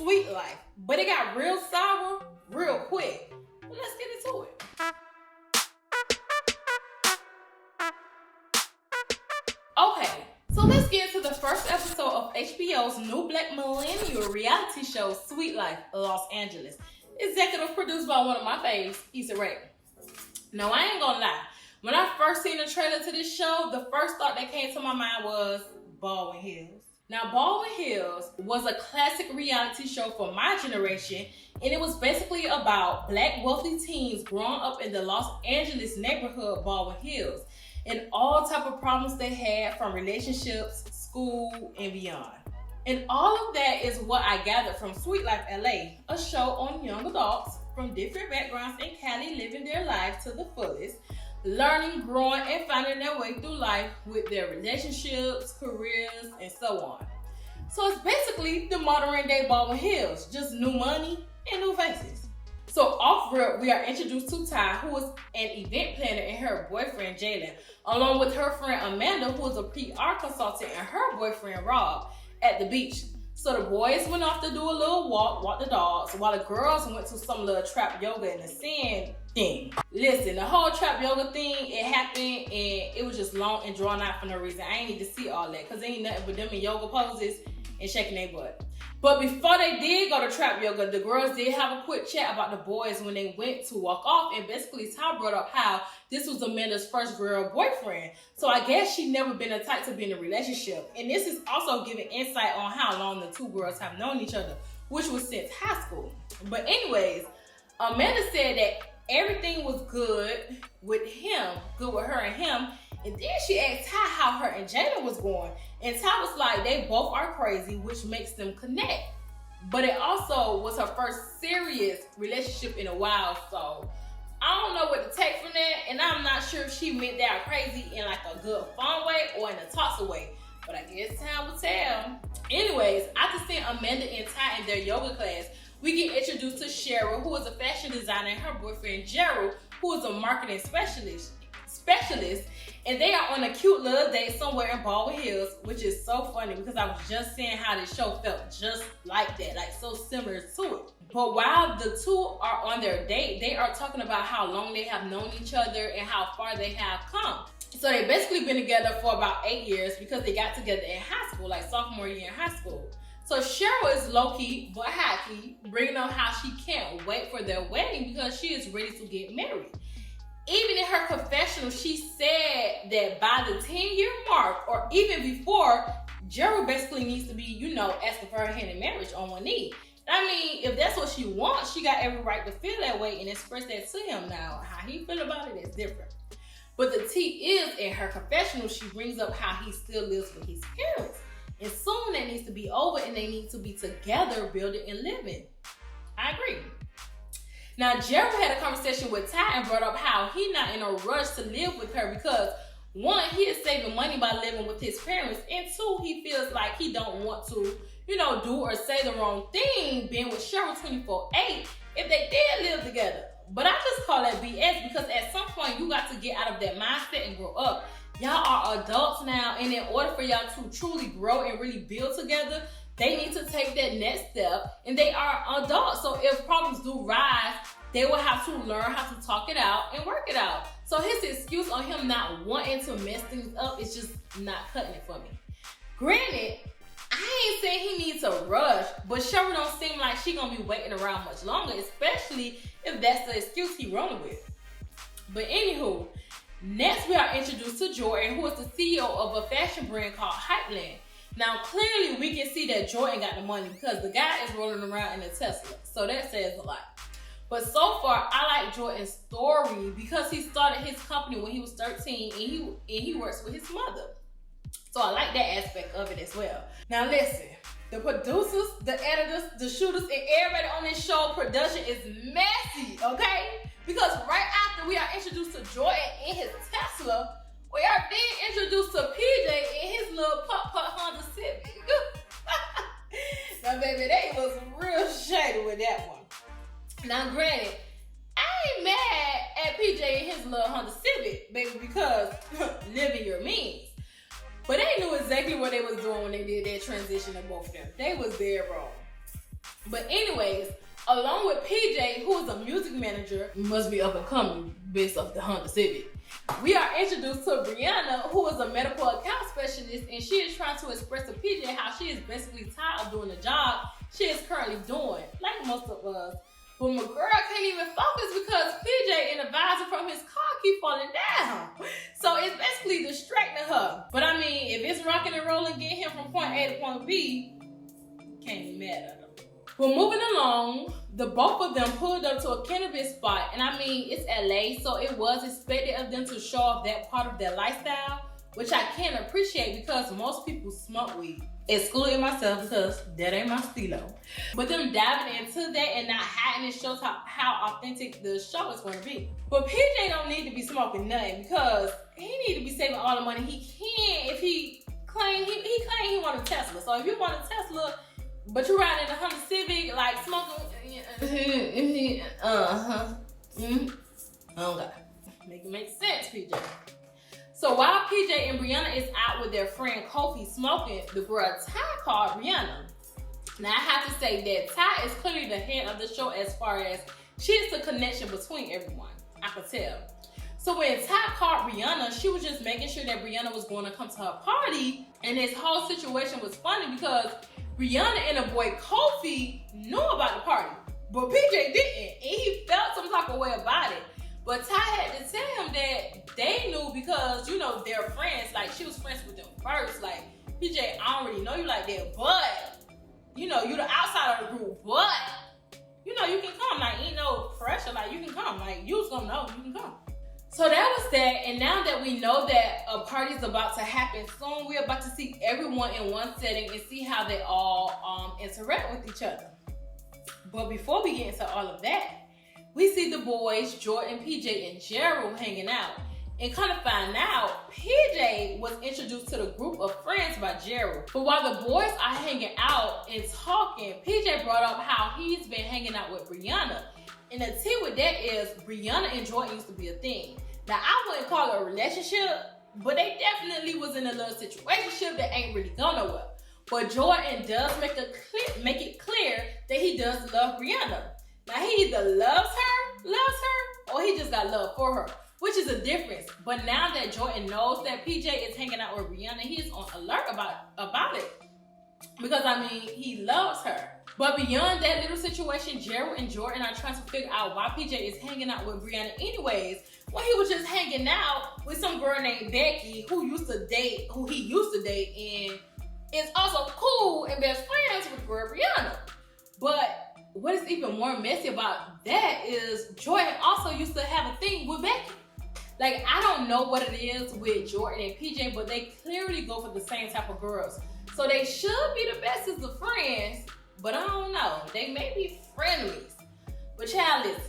sweet life, but it got real sour real quick. Well, let's get into it. Okay, so let's get into the first episode of HBO's new Black millennial reality show, Sweet Life, Los Angeles. Executive produced by one of my faves, Issa Rae. Now, I ain't gonna lie. When I first seen the trailer to this show, the first thought that came to my mind was Baldwin Hills. Now, Baldwin Hills was a classic reality show for my generation, and it was basically about Black wealthy teens growing up in the Los Angeles neighborhood, Baldwin Hills, and all type of problems they had from relationships, school, and beyond. And all of that is what I gathered from Sweet Life LA, a show on young adults from different backgrounds in Cali living their life to the fullest, learning, growing, and finding their way through life with their relationships, careers, and so on. So it's basically the modern day Baldwin Hills, just new money and new faces. So off rip, we are introduced to Ty, who is an event planner, and her boyfriend Jalen, along with her friend Amanda, who is a PR consultant, and her boyfriend Rob at the beach. So the boys went off to do a little walk the dogs, while the girls went to some little trap yoga in the sand thing. Listen, the whole trap yoga thing, it happened and it was just long and drawn out for no reason. I ain't need to see all that because ain't nothing but them in yoga poses and shaking their butt. But before they did go to trap yoga, the girls did have a quick chat about the boys when they went to walk off, and basically Ty brought up how this was Amanda's first real boyfriend. So I guess she never been the type to be in a relationship. And this is also giving insight on how long the two girls have known each other, which was since high school. But anyways, Amanda said that everything was good with him, good with her and him. And then she asked Ty how her and Jada was going. And Ty was like, they both are crazy, which makes them connect. But it also was her first serious relationship in a while. So I don't know what to take from that. And I'm not sure if she meant they are crazy in like a good fun way or in a toxic way. But I guess time will tell. Anyways, after seeing Amanda and Ty in their yoga class, we get introduced to Cheryl, who is a fashion designer, and her boyfriend Gerald, who is a marketing specialist. And they are on a cute little date somewhere in Baldwin Hills, which is so funny because I was just saying how this show felt just like that, like so similar to it. But while the two are on their date, they are talking about how long they have known each other and how far they have come. So they basically been together for about 8 years because they got together in high school, like sophomore year in high school. So Cheryl is low-key but high-key, bringing up how she can't wait for their wedding because she is ready to get married. Even in her confessional, she said that by the 10-year mark, or even before, Gerald basically needs to be, asking for her hand in marriage on one knee. I mean, if that's what she wants, she got every right to feel that way and express that to him. Now, how he feel about it is different. But the tea is, in her confessional, she brings up how he still lives with his parents. And soon that needs to be over and they need to be together, building and living. I agree. Now, Gerald had a conversation with Ty and brought up how he's not in a rush to live with her because, one, he is saving money by living with his parents, and two, he feels like he don't want to, do or say the wrong thing being with Cheryl 24/8 if they did live together. But I just call that BS because at some point you got to get out of that mindset and grow up. Y'all are adults now, and in order for y'all to truly grow and really build together, they need to take that next step, and they are adults. So if problems do rise, they will have to learn how to talk it out and work it out. So his excuse on him not wanting to mess things up is just not cutting it for me. Granted, I ain't saying he needs to rush, but Cheryl don't seem like she gonna be waiting around much longer, especially if that's the excuse he rolling with. But anywho, next we are introduced to Jordan, who is the CEO of a fashion brand called Hypeland. Now, clearly we can see that Jordan got the money because the guy is rolling around in a Tesla. So that says a lot. But so far, I like Jordan's story because he started his company when he was 13 and he works with his mother. So I like that aspect of it as well. Now listen, the producers, the editors, the shooters, and everybody on this show, production is messy, okay? Because right after we are introduced to Jordan in his Tesla, we are then introduced to PJ in his little putt-putt Honda Civic. Now baby, they was real shady with that one. Now granted, I ain't mad at PJ and his little Honda Civic, baby, because living your means. But they knew exactly what they was doing when they did that transition of both of them. They was dead wrong. But anyways, along with PJ, who is a music manager, must be up and coming based off the Honda Civic, we are introduced to Brianna, who is a medical account specialist, and she is trying to express to PJ how she is basically tired of doing the job she is currently doing, like most of us. But my girl can't even focus because PJ and the visor from his car keep falling down. So it's basically distracting her. But I mean, if it's rocking and rolling, get him from point A to point B, can't be mad at him. But moving along, the both of them pulled up to a cannabis spot. And I mean, it's LA, so it was expected of them to show off that part of their lifestyle, which I can appreciate because most people smoke weed. Excluding myself because that ain't my stilo. But them diving into that and not hiding it shows how authentic the show is going to be. But PJ don't need to be smoking nothing because he need to be saving all the money he can if he claim he want a Tesla. So if you want a Tesla, but you riding in a Honda Civic, like smoking, oh God, make it make sense, PJ. So while PJ and Brianna is out with their friend Kofi smoking, the girl Ty called Brianna. Now I have to say that Ty is clearly the head of the show as far as she is the connection between everyone. I could tell. So when Ty called Brianna, she was just making sure that Brianna was going to come to her party, and this whole situation was funny because Brianna and her boy Kofi knew about the party, but PJ didn't, and he felt some type of way about it. But Ty had to tell him that they knew because, you know, they're friends. Like, she was friends with them first. Like, PJ, I already know you like that, but, you know, you the outside of the group, but, you know, you can come. Like, ain't no pressure. Like, you can come. Like, you was gonna know you can come. So that was that, and now that we know that a party's about to happen soon, we're about to see everyone in one setting and see how they all interact with each other. But before we get into all of that, we see the boys, Jordan, PJ, and Cheryl hanging out. And kind of find out, PJ was introduced to the group of friends by Cheryl. But while the boys are hanging out and talking, PJ brought up how he's been hanging out with Brianna. And the tea with that is, Brianna and Jordan used to be a thing. Now, I wouldn't call it a relationship, but they definitely was in a little situationship that ain't really going nowhere. But Jordan does make it clear that he does love Brianna. Now, he either loves her, or he just got love for her, which is a difference. But now that Jordan knows that PJ is hanging out with Brianna, he is on alert about it. Because, I mean, he loves her. But beyond that little situation, Gerald and Jordan are trying to figure out why PJ is hanging out with Brianna anyways, when he was just hanging out with some girl named Becky who he used to date, and is also cool and best friends with girl Brianna. But what is even more messy about that is Jordan also used to have a thing with Becky. Like, I don't know what it is with Jordan and PJ, but they clearly go for the same type of girls. So they should be the best as the friends, but I don't know. They may be frenemies. But child, listen.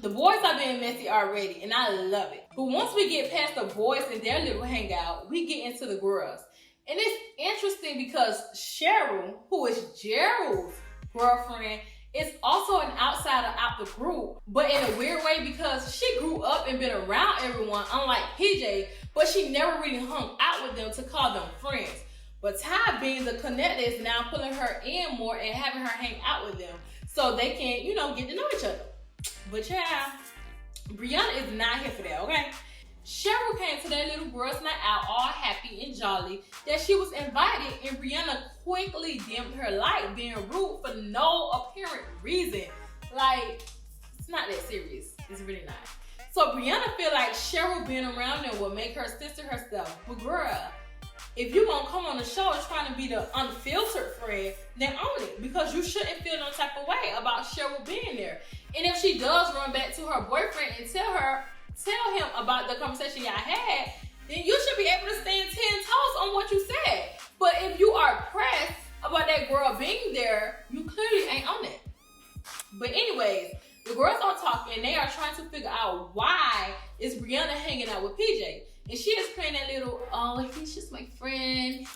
The boys are being messy already, and I love it. But once we get past the boys and their little hangout, we get into the girls. And it's interesting because Cheryl, who is Gerald's girlfriend, is also an outsider out the group, but in a weird way because she grew up and been around everyone, unlike PJ, but she never really hung out with them to call them friends. But Ty, being the connector, is now pulling her in more and having her hang out with them so they can, you know, get to know each other. But yeah, Brianna is not here for that, okay? Cheryl came to that little girl's night out all happy and jolly that she was invited, and Brianna quickly dimmed her light, being rude for no apparent reason. Like, it's not that serious. It's really not. So Brianna feel like Cheryl being around them will make her censor herself. But girl, if you gonna come on the show trying to be the unfiltered friend, then own it, because you shouldn't feel no type of way about Cheryl being there. And if she does run back to her boyfriend and tell him about the conversation y'all had, then you should be able to stand 10 toes on what you said. But if you are pressed about that girl being there, you clearly ain't on it. But anyways, the girls are talking and they are trying to figure out why is Brianna hanging out with PJ. And she is playing that little, oh, he's just my friend,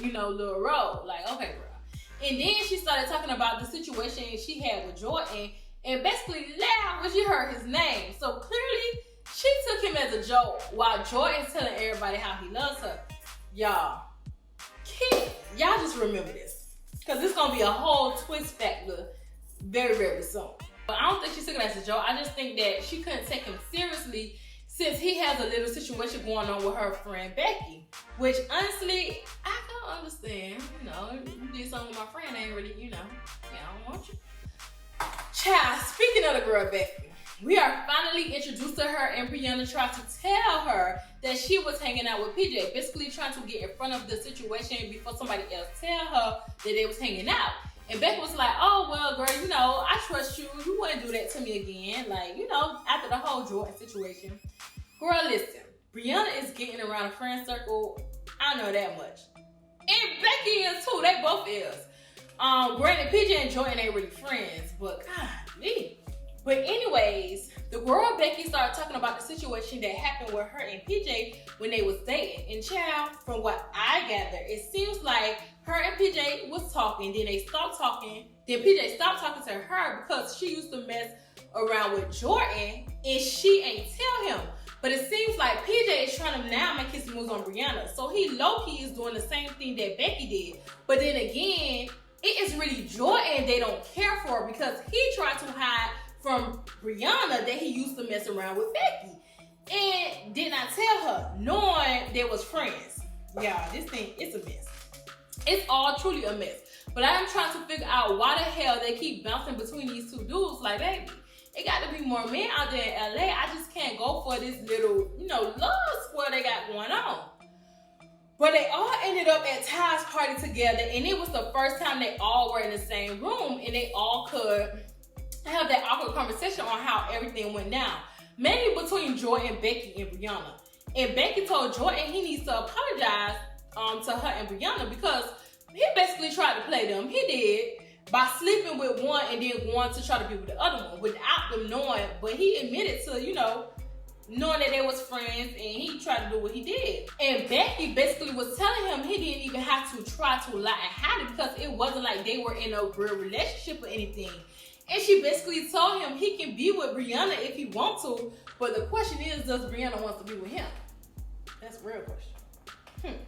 you know, little role. Like, okay, girl. And then she started talking about the situation she had with Jordan, and basically laughed when she heard his name. So clearly, she took him as a joke while Jordan's telling everybody how he loves her. Y'all just remember this. Because it's going to be a whole twist factor very, very soon. But I don't think she took it as a joke. I just think that she couldn't take him seriously since he has a little situation going on with her friend Becky. Which, honestly, I can understand. You know, you did something with my friend, ain't really, you know, I don't want you. Child, speaking of the girl Becky, we are finally introduced to her, and Brianna tried to tell her that she was hanging out with PJ, basically trying to get in front of the situation before somebody else tell her that they was hanging out. And Becky was like, oh, well, girl, you know, I trust you. You wouldn't do that to me again. Like, you know, after the whole Jordan situation. Girl, listen, Brianna is getting around a friend circle. I know that much. And Becky is too. They both is. Granted, PJ and Jordan ain't really friends, but golly. But anyways, the girl Becky started talking about the situation that happened with her and PJ when they was dating. And child, from what I gather, it seems like her and PJ was talking, then they stopped talking. Then PJ stopped talking to her because she used to mess around with Jordan and she ain't tell him. But it seems like PJ is trying to now make his moves on Brianna. So he low-key is doing the same thing that Becky did. But then again, it is really Jordan they don't care for because he tried to hide from Brianna that he used to mess around with Becky and did not tell her, knowing they was friends. Y'all, this thing, it's a mess. It's all truly a mess. But I'm trying to figure out why the hell they keep bouncing between these two dudes. Like, baby, it got to be more men out there in LA. I just can't go for this little, you know, love square they got going on. But they all ended up at Ty's party together, and it was the first time they all were in the same room, and they all could have that awkward conversation on how everything went down. Mainly between Jordan, Becky, and Brianna. And Becky told Jordan he needs to apologize to her and Brianna because he basically tried to play them. He did by sleeping with one and then going to try to be with the other one without them knowing. But he admitted to, you know, knowing that they was friends, and he tried to do what he did. And Becky basically was telling him he didn't even have to try to lie and hide it because it wasn't like they were in a real relationship or anything. And she basically told him he can be with Brianna if he wants to, but the question is, does Brianna want to be with him? That's a real question.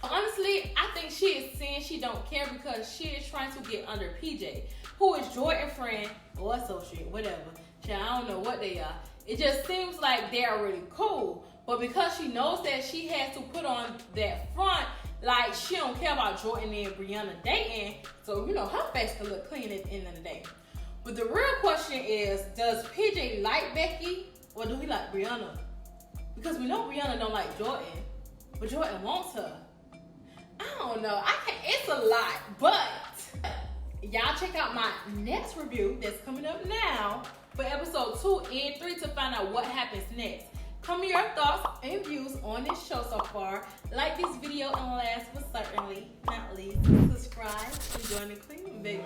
Honestly, I think she is saying she don't care because she is trying to get under PJ, who is Jordan's friend or associate, whatever. I don't know what they are. It just seems like they are really cool. But because she knows that she has to put on that front, like she don't care about Jordan and Brianna dating, so you know her face can look clean at the end of the day. But the real question is, does PJ like Becky or do he like Brianna? Because we know Brianna don't like Jordan, but Jordan wants her. I don't know. It's a lot, but y'all check out my next review that's coming up now for episode 2 and 3 to find out what happens next. Comment your thoughts and views on this show so far. Like this video, and last but certainly not least, subscribe and join the cleaning, baby.